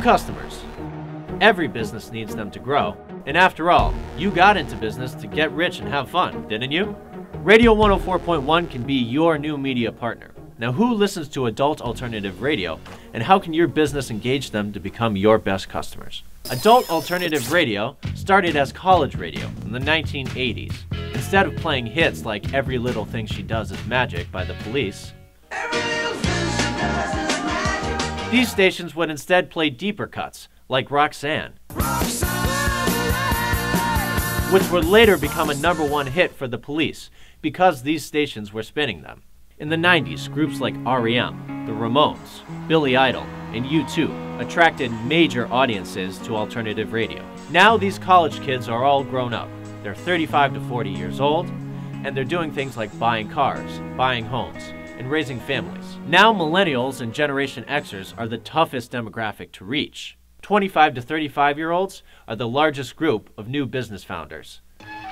customers. Every business needs them to grow. And after all, you got into business to get rich and have fun, didn't you? Radio 104.1 can be your new media partner. Now, who listens to adult alternative radio, and how can your business engage them to become your best customers? Adult alternative radio started as college radio in the 1980s. Instead of playing hits like Every Little Thing She Does Is Magic by the Police, these stations would instead play deeper cuts like Roxanne, which would later become a #1 hit for the Police because these stations were spinning them. In the 90s, groups like R.E.M., the Ramones, Billy Idol, and U2 attracted major audiences to alternative radio. Now these college kids are all grown up. They're 35 to 40 years old, and they're doing things like buying cars, buying homes, and raising families. Now millennials and Generation Xers are the toughest demographic to reach. 25 to 35-year-olds are the largest group of new business founders.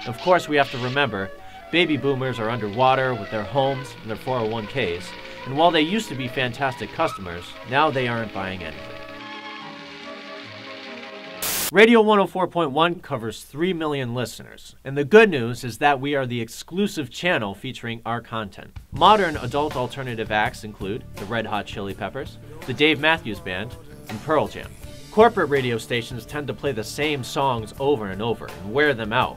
Of course, we have to remember, baby boomers are underwater with their homes and their 401ks, and while they used to be fantastic customers, now they aren't buying anything. Radio 104.1 covers 3 million listeners, and the good news is that we are the exclusive channel featuring our content. Modern adult alternative acts include the Red Hot Chili Peppers, the Dave Matthews Band, and Pearl Jam. Corporate radio stations tend to play the same songs over and over and wear them out.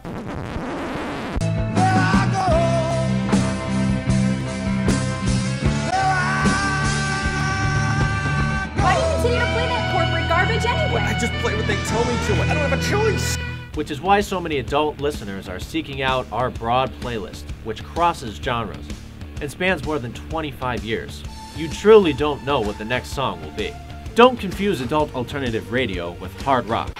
I just play what they tell me to. I don't have a choice. Which is why so many adult listeners are seeking out our broad playlist, which crosses genres and spans more than 25 years. You truly don't know what the next song will be. Don't confuse adult alternative radio with hard rock.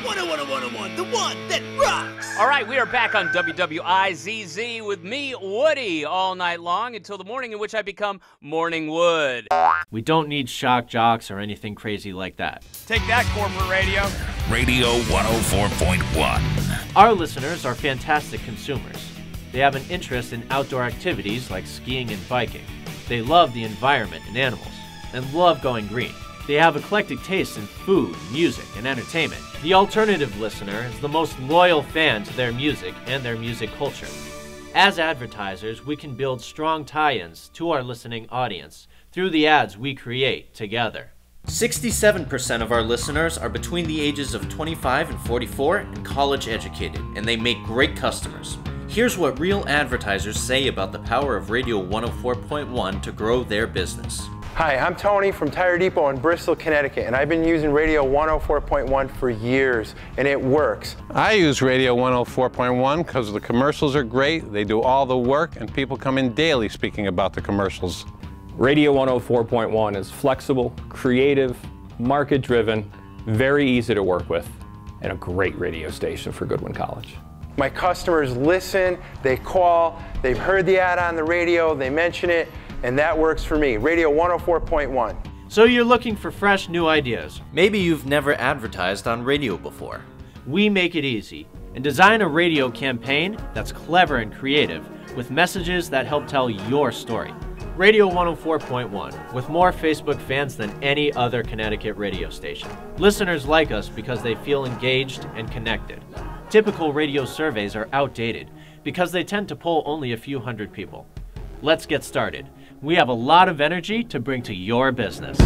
101, the one that rocks! All right, we are back on WWIZZ with me, Woody, all night long until the morning in which I become Morning Wood. We don't need shock jocks or anything crazy like that. Take that, corporate radio. Radio 104.1. Our listeners are fantastic consumers. They have an interest in outdoor activities like skiing and biking. They love the environment and animals, and love going green. They have eclectic tastes in food, music, and entertainment. The alternative listener is the most loyal fan to their music and their music culture. As advertisers, we can build strong tie-ins to our listening audience through the ads we create together. 67% of our listeners are between the ages of 25 and 44 and college educated, and they make great customers. Here's what real advertisers say about the power of Radio 104.1 to grow their business. Hi, I'm Tony from Tire Depot in Bristol, Connecticut, and I've been using Radio 104.1 for years, and it works. I use Radio 104.1 because the commercials are great, they do all the work, and people come in daily speaking about the commercials. Radio 104.1 is flexible, creative, market-driven, very easy to work with, and a great radio station for Goodwin College. My customers listen, they call, they've heard the ad on the radio, they mention it, and that works for me. Radio 104.1. So you're looking for fresh new ideas. Maybe you've never advertised on radio before. We make it easy and design a radio campaign that's clever and creative with messages that help tell your story. Radio 104.1, with more Facebook fans than any other Connecticut radio station. Listeners like us because they feel engaged and connected. Typical radio surveys are outdated because they tend to poll only a few hundred people. Let's get started. We have a lot of energy to bring to your business.